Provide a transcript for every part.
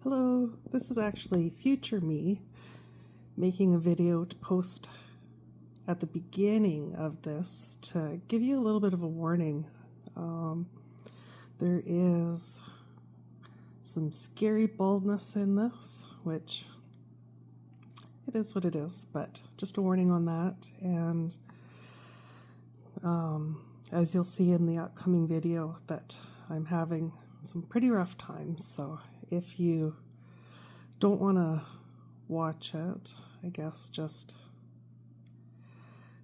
Hello, this is actually future me making a video to post at the beginning of this to give you a little bit of a warning. There is some scary baldness in this, which it is what it is, but just a warning on that. And as you'll see in the upcoming video, that I'm having some pretty rough times, so if you don't want to watch it, I guess just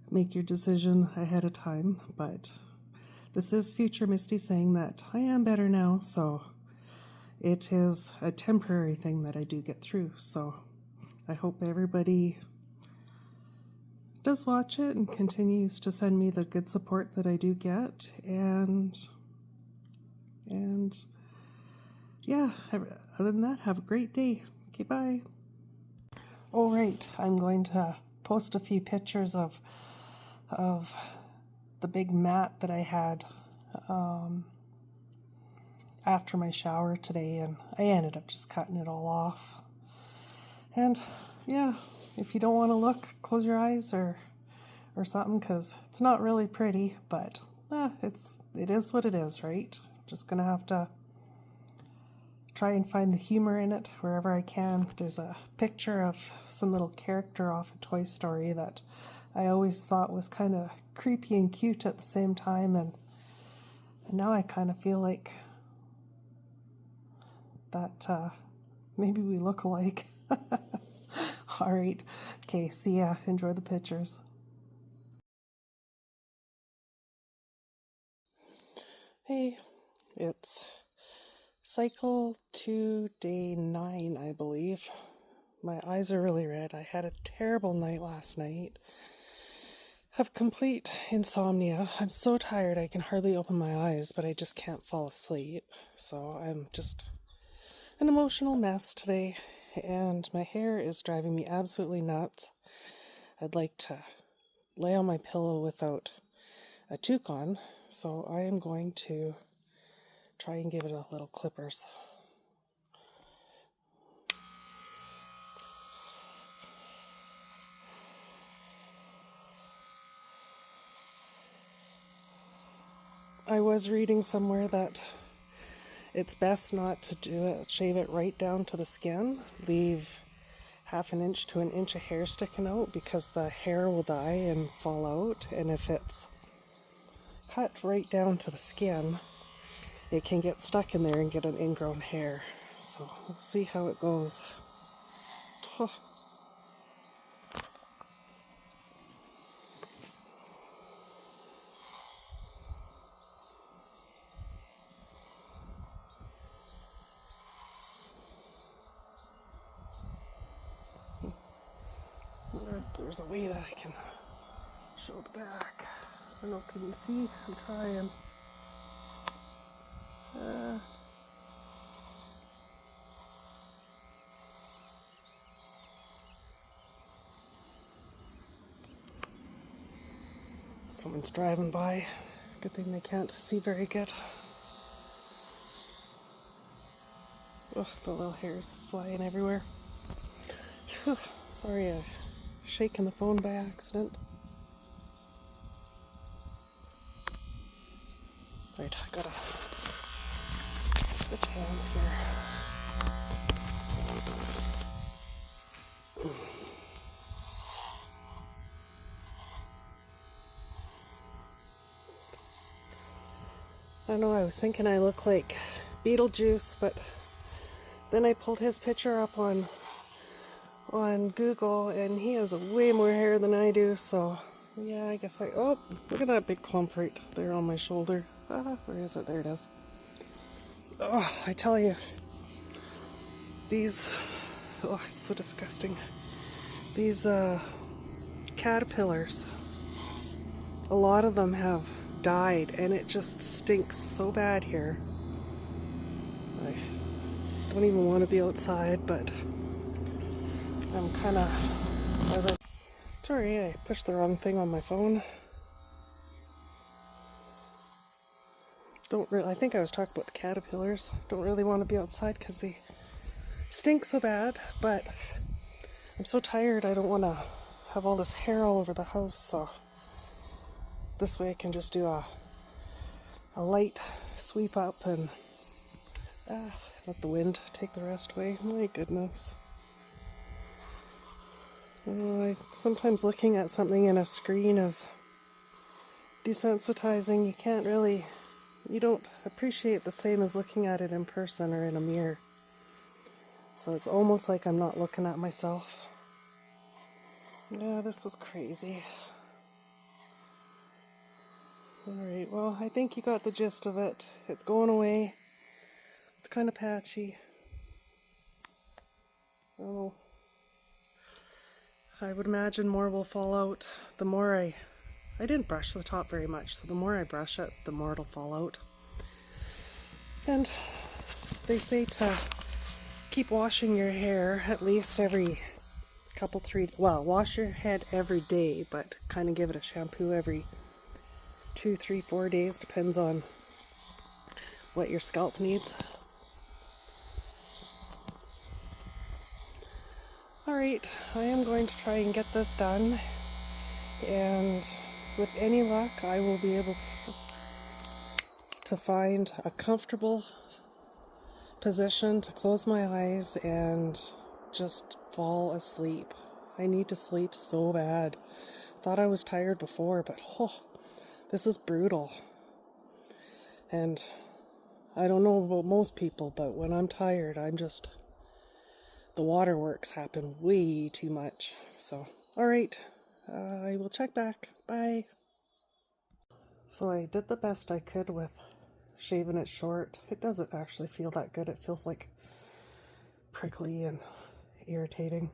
make your decision ahead of time. But this is future Misty saying that I am better now, so it is a temporary thing that I do get through. So I hope everybody does watch it and continues to send me the good support that I do get. And yeah, other than that, have a great day. Okay, bye. Oh, right, I'm going to post a few pictures of the big mat that I had after my shower today, and I ended up just cutting it all off. And yeah, if you don't want to look, close your eyes or something, because it's not really pretty, but it is what it is, right? Just gonna have to try and find the humor in it wherever I can. There's a picture of some little character off of Toy Story that I always thought was kind of creepy and cute at the same time, and now I kind of feel like that maybe we look alike. Alright, okay, see ya. Enjoy the pictures. Hey, it's cycle 2, day 9, I believe. My eyes are really red. I had a terrible night last night. Have complete insomnia. I'm so tired I can hardly open my eyes, but I just can't fall asleep. So I'm just an emotional mess today, and my hair is driving me absolutely nuts. I'd like to lay on my pillow without a toque on, so I am going to try and give it a little clippers. I was reading somewhere that it's best not to do it, shave it right down to the skin. Leave half an inch to an inch of hair sticking out, because the hair will die and fall out. And if it's cut right down to the skin, it can get stuck in there and get an ingrown hair. So we'll see how it goes. Oh. There's a way that I can show the back. I don't know, can you see? I'm trying. Someone's driving by. Good thing they can't see very good. Ugh, the little hair's flying everywhere. Whew, sorry, I've shaken the phone by accident. Right, I gotta switch hands here. I don't know, I was thinking I look like Beetlejuice, but then I pulled his picture up on Google, and he has way more hair than I do, so yeah, I guess oh, look at that big clump right there on my shoulder. Where is it? There it is. Oh, I tell you, these, oh, it's so disgusting. These caterpillars, a lot of them have died, and it just stinks so bad here. I don't even want to be outside, but I'm kind of, sorry, I pushed the wrong thing on my phone. I think I was talking about the caterpillars. Don't really want to be outside because they stink so bad, but I'm so tired I don't want to have all this hair all over the house, so this way I can just do a light sweep up and let the wind take the rest away. My goodness. Sometimes looking at something in a screen is desensitizing. You don't appreciate the same as looking at it in person or in a mirror. So it's almost like I'm not looking at myself. Yeah, this is crazy. Alright, well, I think you got the gist of it. It's going away. It's kind of patchy. Oh, I would imagine more will fall out. The more I didn't brush the top very much, so the more I brush it, the more it'll fall out. And they say to keep washing your hair at least every wash your head every day, but kind of give it a shampoo every 2, 3, 4 days, depends on what your scalp needs. Alright, I am going to try and get this done, and with any luck I will be able to find a comfortable position to close my eyes and just fall asleep. I need to sleep so bad. Thought I was tired before, but this is brutal. And I don't know about most people, but when I'm tired, the waterworks happen way too much. So, alright, I will check back. Bye. So I did the best I could with shaving it short. It doesn't actually feel that good. It feels like prickly and irritating.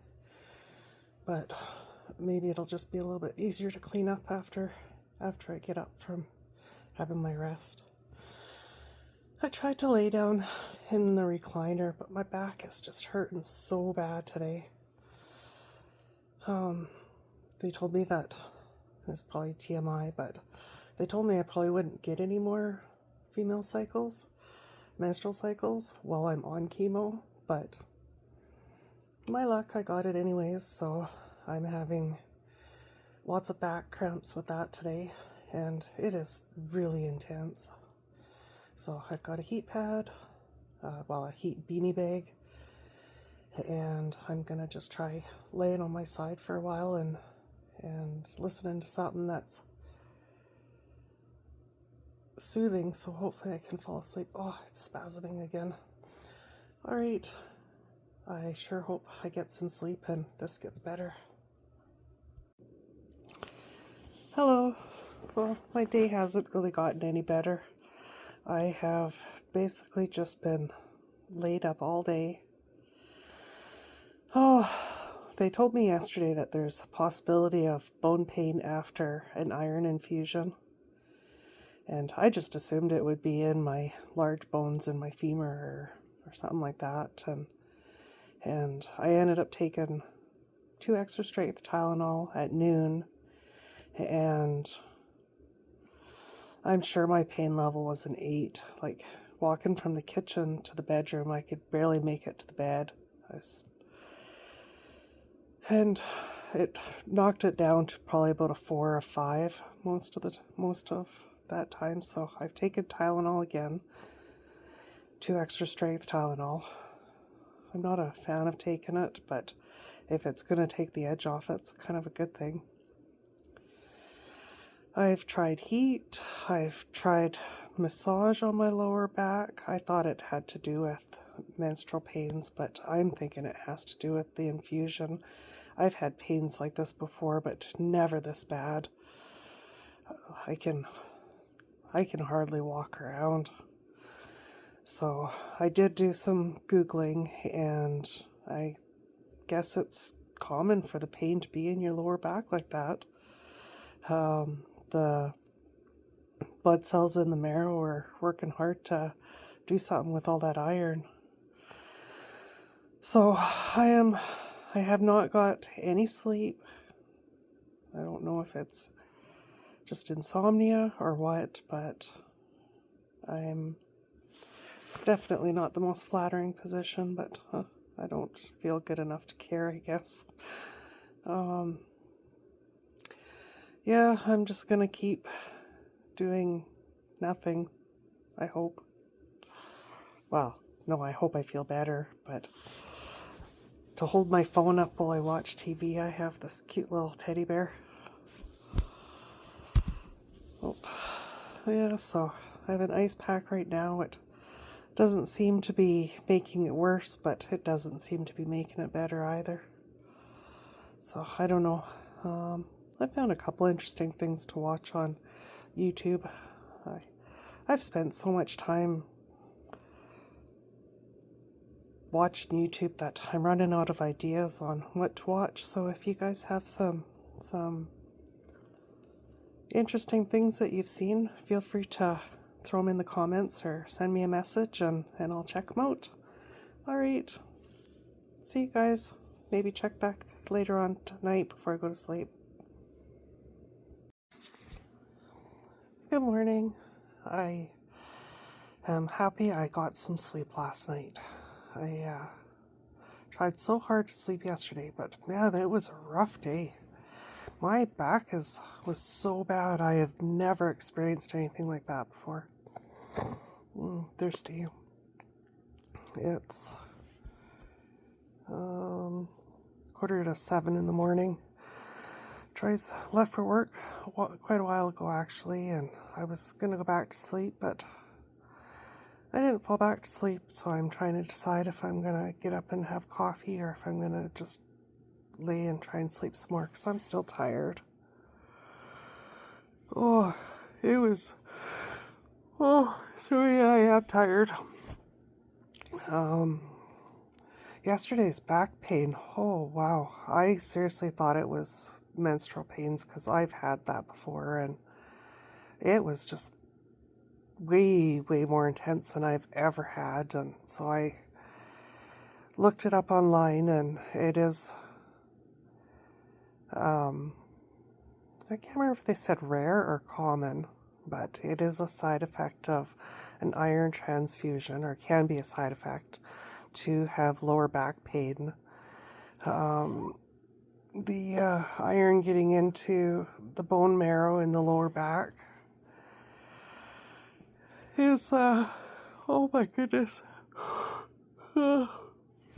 But maybe it'll just be a little bit easier to clean up after I get up from having my rest. I tried to lay down in the recliner, but my back is just hurting so bad today. They told me that, it's probably TMI, but they told me I probably wouldn't get any more menstrual cycles, while I'm on chemo, but my luck, I got it anyways, so I'm having lots of back cramps with that today, and it is really intense. So I've got a heat pad, a heat beanie bag, and I'm gonna just try laying on my side for a while and listening to something that's soothing, so hopefully I can fall asleep. Oh, it's spasming again. Alright, I sure hope I get some sleep and this gets better. Hello. Well, my day hasn't really gotten any better. I have basically just been laid up all day. Oh, they told me yesterday that there's a possibility of bone pain after an iron infusion. And I just assumed it would be in my large bones in my femur or something like that. And I ended up taking 2 extra strength Tylenol at noon. And I'm sure my pain level was an 8. Like, walking from the kitchen to the bedroom, I could barely make it to the bed. And it knocked it down to probably about a 4 or 5 most of that time. So I've taken Tylenol again, 2 extra strength Tylenol. I'm not a fan of taking it, but if it's going to take the edge off, it's kind of a good thing. I've tried heat. I've tried massage on my lower back. I thought it had to do with menstrual pains, but I'm thinking it has to do with the infusion. I've had pains like this before, but never this bad. I can hardly walk around. So I did do some Googling, and I guess it's common for the pain to be in your lower back like that. The blood cells in the marrow are working hard to do something with all that iron. So I have not got any sleep. I don't know if it's just insomnia or what, but it's definitely not the most flattering position, but I don't feel good enough to care, I guess. Yeah, I'm just gonna keep doing nothing, I hope. Well, no, I hope I feel better, but to hold my phone up while I watch TV, I have this cute little teddy bear. Oh, yeah, so I have an ice pack right now. It doesn't seem to be making it worse, but it doesn't seem to be making it better either. So I don't know. I found a couple interesting things to watch on YouTube. I've spent so much time watching YouTube that I'm running out of ideas on what to watch. So if you guys have some interesting things that you've seen, feel free to throw them in the comments or send me a message and I'll check them out. All right. See you guys. Maybe check back later on tonight before I go to sleep. Good morning. I am happy I got some sleep last night. I tried so hard to sleep yesterday, but man, it was a rough day. My back was so bad. I have never experienced anything like that before. Thirsty. It's 6:45 in the morning. Troy's left for work quite a while ago, actually, and I was going to go back to sleep, but I didn't fall back to sleep, so I'm trying to decide if I'm going to get up and have coffee or if I'm going to just lay and try and sleep some more, because I'm still tired. Oh, sorry, I am tired. Yesterday's back pain, oh wow, I seriously thought it was menstrual pains because I've had that before, and it was just way more intense than I've ever had. And so I looked it up online, and it is I can't remember if they said rare or common, but it is a side effect of an iron transfusion, or can be a side effect, to have lower back pain. The iron getting into the bone marrow in the lower back is, oh my goodness.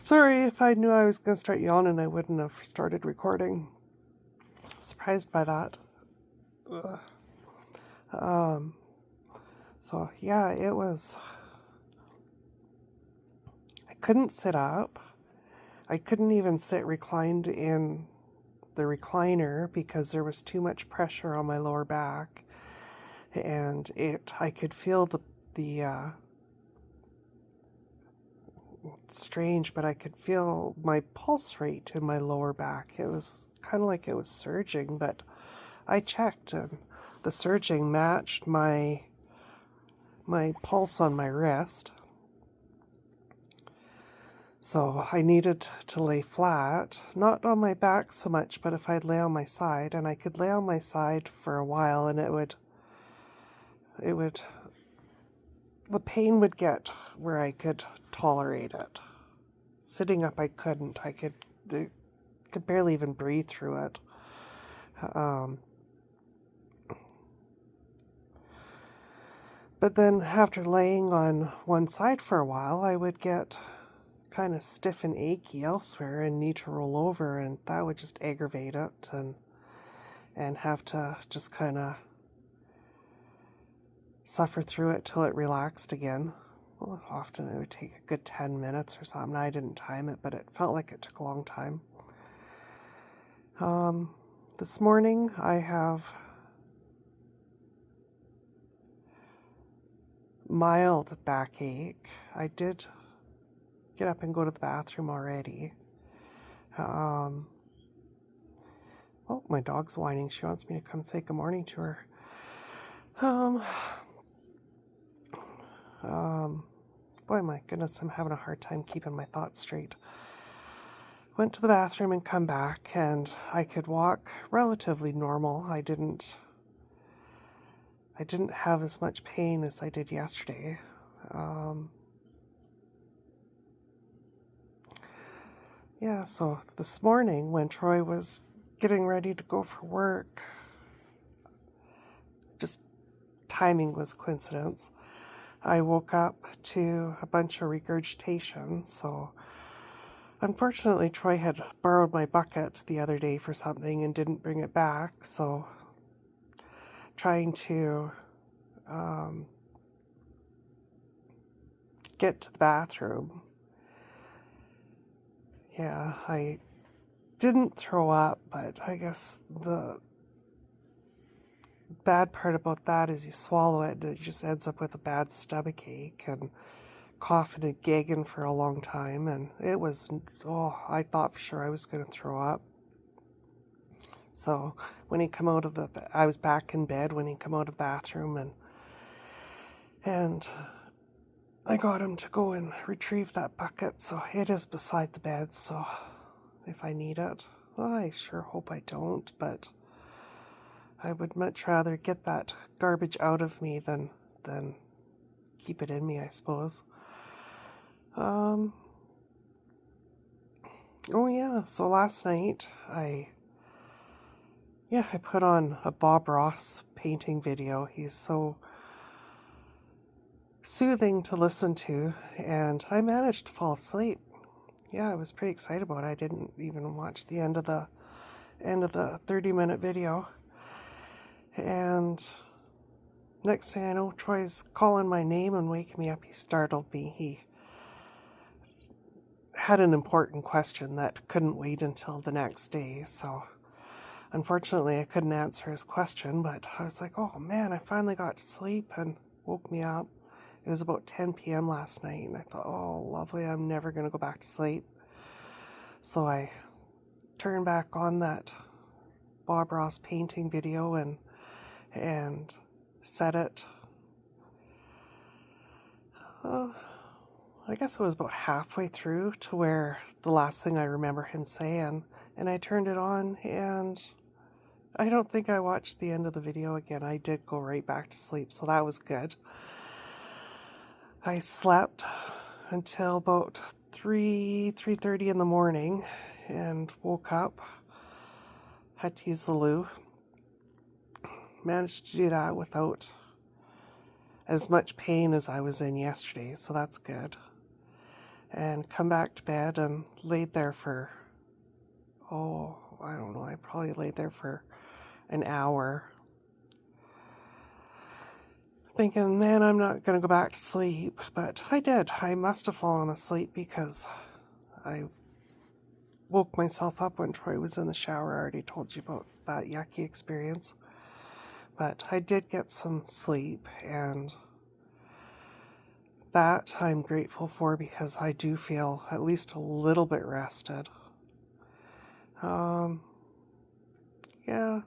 Sorry, if I knew I was going to start yawning, I wouldn't have started recording. Surprised by that. So yeah, it was, I couldn't sit up. I couldn't even sit reclined in the recliner because there was too much pressure on my lower back, and I could feel the it's strange, but I could feel my pulse rate in my lower back. It was kind of like it was surging, but I checked and the surging matched my pulse on my wrist. So I needed to lay flat, not on my back so much, but if I'd lay on my side, and I could lay on my side for a while, and the pain would get where I could tolerate it. Sitting up, I couldn't. I could barely even breathe through it. But then after laying on one side for a while, I would get kind of stiff and achy elsewhere and need to roll over, and that would just aggravate it, and have to just kind of suffer through it till it relaxed again. Well, often it would take a good 10 minutes or something. I didn't time it, but it felt like it took a long time. This morning I have mild backache. I did get up and go to the bathroom already. Oh, my dog's whining. She wants me to come say good morning to her. Boy, my goodness, I'm having a hard time keeping my thoughts straight. Went to the bathroom and come back, and I could walk relatively normal. I didn't have as much pain as I did Yeah, so this morning when Troy was getting ready to go for work, just timing was coincidence. I woke up to a bunch of regurgitation, so unfortunately Troy had borrowed my bucket the other day for something and didn't bring it back, so trying to get to the bathroom. Yeah, I didn't throw up, but I guess the bad part about that is you swallow it and it just ends up with a bad stomach ache and coughing and gagging for a long time, and it was, I thought for sure I was going to throw up. So when he come out of I was back in bed when he come out of the bathroom, and I got him to go and retrieve that bucket, so it is beside the bed, so if I need it, well, I sure hope I don't, but I would much rather get that garbage out of me than keep it in me, I suppose. Oh yeah, so last night I put on a Bob Ross painting video. He's so soothing to listen to, and I managed to fall asleep. Yeah, I was pretty excited about it. I didn't even watch the end of the 30-minute video. And next thing I know, Troy's calling my name and waking me up. He startled me. He had an important question that couldn't wait until the next day, so unfortunately I couldn't answer his question, but I was like, oh man, I finally got to sleep, and woke me up. It was about 10 p.m. last night, and I thought, oh lovely, I'm never going to go back to sleep. So I turned back on that Bob Ross painting video and set it. I guess it was about halfway through to where the last thing I remember him saying, and I turned it on, and I don't think I watched the end of the video again. I did go right back to sleep, so that was good. I slept until about 3:30 in the morning and woke up, had to use the loo. Managed to do that without as much pain as I was in yesterday, so that's good. And come back to bed and laid there for, I don't know, I probably laid there for an hour, thinking, man, I'm not going to go back to sleep, but I did. I must have fallen asleep because I woke myself up when Troy was in the shower. I already told you about that yucky experience, but I did get some sleep, and that I'm grateful for because I do feel at least a little bit rested. Yeah,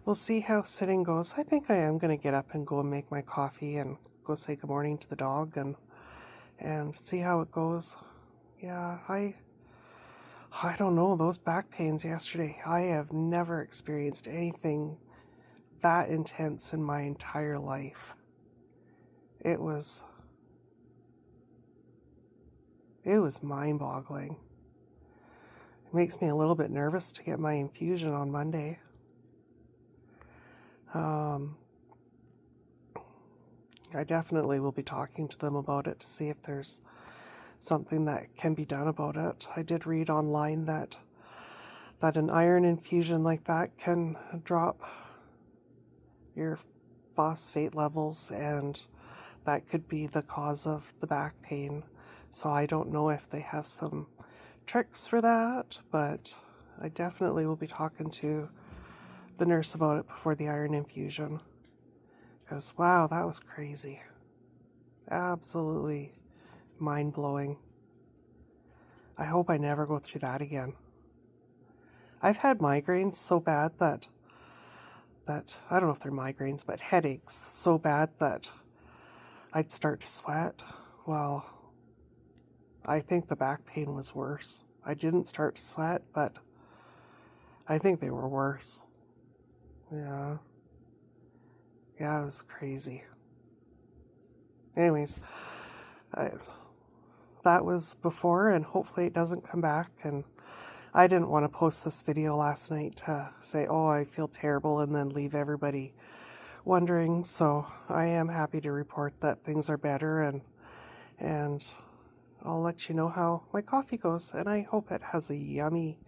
we'll see how sitting goes. I think I am going to get up and go and make my coffee and go say good morning to the dog and see how it goes. Yeah, I don't know, those back pains yesterday, I have never experienced anything that intense in my entire life. It was mind-boggling. It makes me a little bit nervous to get my infusion on Monday. I definitely will be talking to them about it to see if there's something that can be done about it. I did read online that an iron infusion like that can drop your phosphate levels, and that could be the cause of the back pain. So I don't know if they have some tricks for that, but I definitely will be talking to the nurse about it before the iron infusion. Because, wow, that was crazy. Absolutely mind-blowing. I hope I never go through that again. I've had migraines so bad that I don't know if they're migraines, but headaches so bad that I'd start to sweat. Well, I think the back pain was worse. I didn't start to sweat, but I think they were worse. Yeah. Yeah, it was crazy. Anyways, that was before, and hopefully it doesn't come back. And I didn't want to post this video last night to say, oh, I feel terrible, and then leave everybody wondering. So I am happy to report that things are better, and I'll let you know how my coffee goes, and I hope it has a yummy,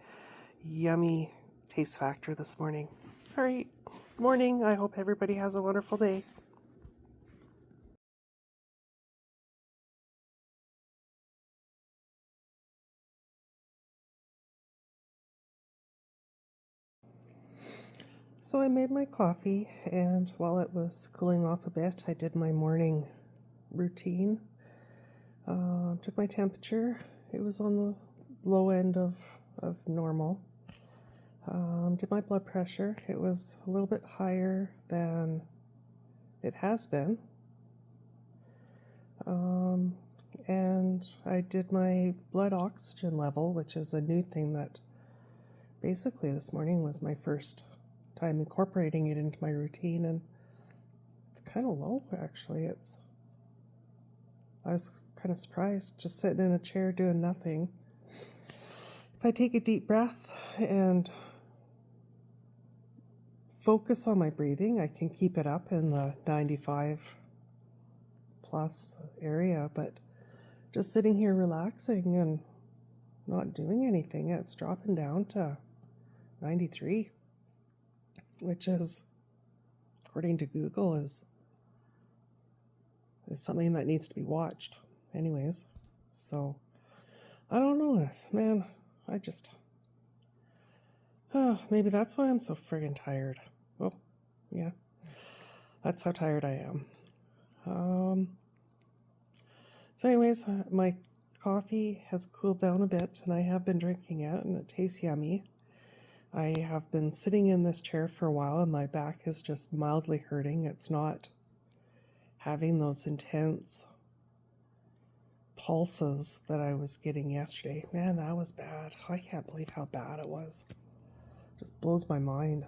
yummy taste factor this morning. All right, morning. I hope everybody has a wonderful day. So I made my coffee, and while it was cooling off a bit, I did my morning routine. Took my temperature. It was on the low end of normal. Did my blood pressure. It was a little bit higher than it has been. And I did my blood oxygen level, which is a new thing that basically this morning was my first time incorporating it into my routine, and it's kind of low actually. I was kind of surprised, just sitting in a chair doing nothing. If I take a deep breath and focus on my breathing, I can keep it up in the 95 plus area, but just sitting here relaxing and not doing anything, it's dropping down to 93, which is, according to Google, is something that needs to be watched. Anyways, so I don't know, man. I just, maybe that's why I'm so friggin' tired. Oh, yeah, that's how tired I am. So anyways, my coffee has cooled down a bit, and I have been drinking it, and it tastes yummy. I have been sitting in this chair for a while, and my back is just mildly hurting. It's not having those intense pulses that I was getting yesterday. Man, that was bad. I can't believe how bad it was. It just blows my mind.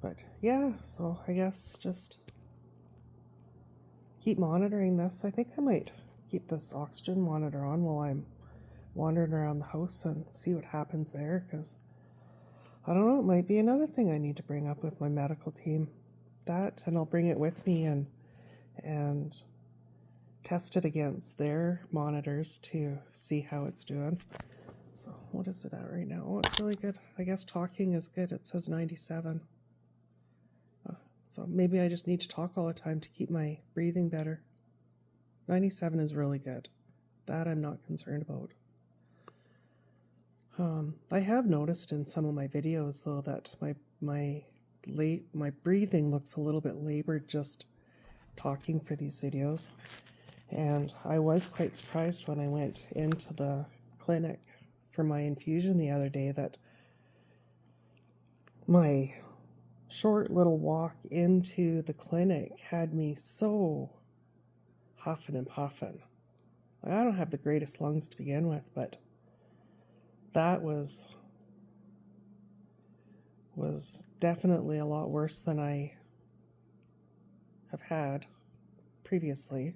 But yeah, so I guess just keep monitoring this. I think I might keep this oxygen monitor on while I'm wandering around the house and see what happens there, because I don't know, it might be another thing I need to bring up with my medical team. That, and I'll bring it with me and test it against their monitors to see how it's doing. So what is it at right now? Oh, it's really good. I guess talking is good. It says 97. So maybe I just need to talk all the time to keep my breathing better. 97 is really good. That I'm not concerned about. I have noticed in some of my videos though that my breathing looks a little bit labored just talking for these videos, and I was quite surprised when I went into the clinic for my infusion the other day that my short little walk into the clinic had me so huffing and puffing. I don't have the greatest lungs to begin with, but that was definitely a lot worse than I have had previously.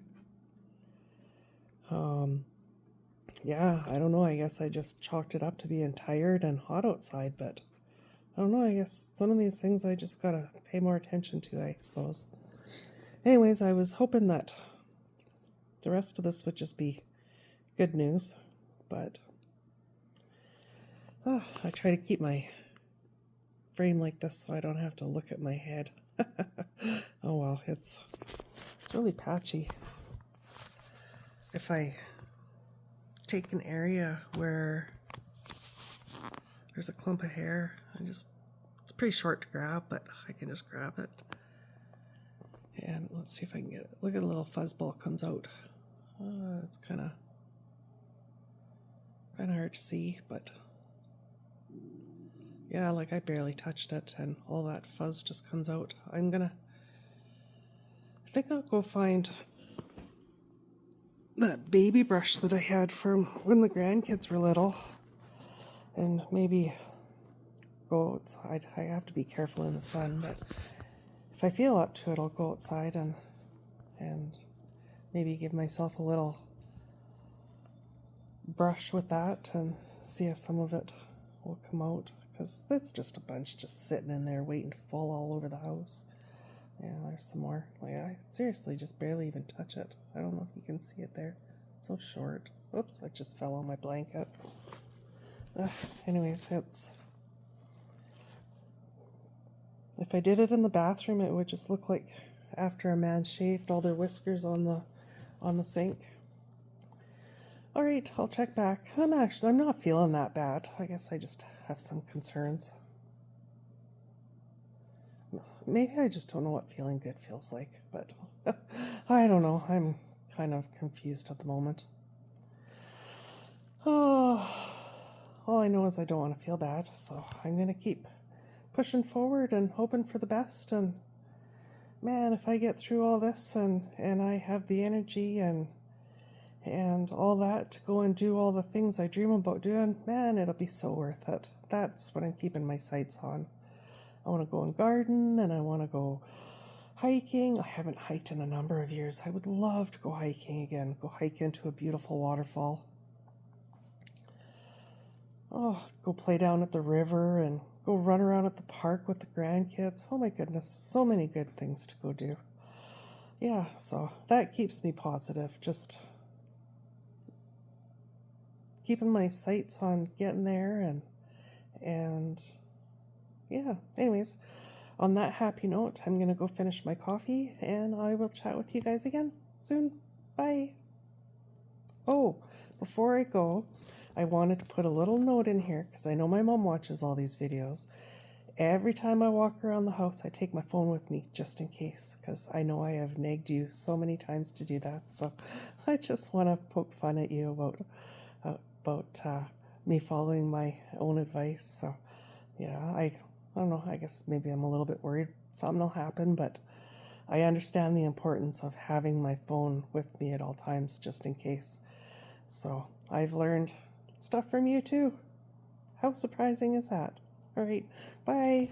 Yeah, I don't know. I guess I just chalked it up to being tired and hot outside, but I don't know. I guess some of these things I just gotta pay more attention to, I suppose. Anyways, I was hoping that the rest of this would just be good news, but I try to keep my frame like this so I don't have to look at my head. Oh well, it's really patchy. If I take an area where there's a clump of hair, it's pretty short to grab, but I can just grab it. And let's see if I can get it. Look at the little fuzzball comes out. It's kind of hard to see, but yeah, like I barely touched it and all that fuzz just comes out. I think I'll go find that baby brush that I had from when the grandkids were little and maybe go outside. I have to be careful in the sun, but if I feel up to it, I'll go outside and maybe give myself a little brush with that and see if some of it will come out, because that's just a bunch just sitting in there waiting to fall all over the house. Yeah, there's some more. Like, I seriously just barely even touch it. I don't know if you can see it there. It's so short. Oops, I just fell on my blanket. Anyways, it's... If I did it in the bathroom, it would just look like after a man shaved all their whiskers on the sink. All right, I'll check back. I'm not feeling that bad. I guess I just have some concerns. Maybe I just don't know what feeling good feels like, but I don't know. I'm kind of confused at the moment. Oh, all I know is I don't want to feel bad, so I'm going to keep pushing forward and hoping for the best. And man, if I get through all this and I have the energy and all that to go and do all the things I dream about doing, man, it'll be so worth it. That's what I'm keeping my sights on. I want to go and garden, and I want to go hiking. I haven't hiked in a number of years. I would love to go hiking again, go hike into a beautiful waterfall. Oh, go play down at the river and go run around at the park with the grandkids. Oh my goodness, so many good things to go do. Yeah, so that keeps me positive, just keeping my sights on getting there and yeah, anyways, on that happy note, I'm going to go finish my coffee, and I will chat with you guys again soon. Bye. Oh, before I go, I wanted to put a little note in here, because I know my mom watches all these videos. Every time I walk around the house, I take my phone with me, just in case, because I know I have nagged you so many times to do that. So I just want to poke fun at you about me following my own advice. So yeah, I don't know, I guess maybe I'm a little bit worried something will happen, but I understand the importance of having my phone with me at all times, just in case. So I've learned stuff from you too. How surprising is that? All right, bye.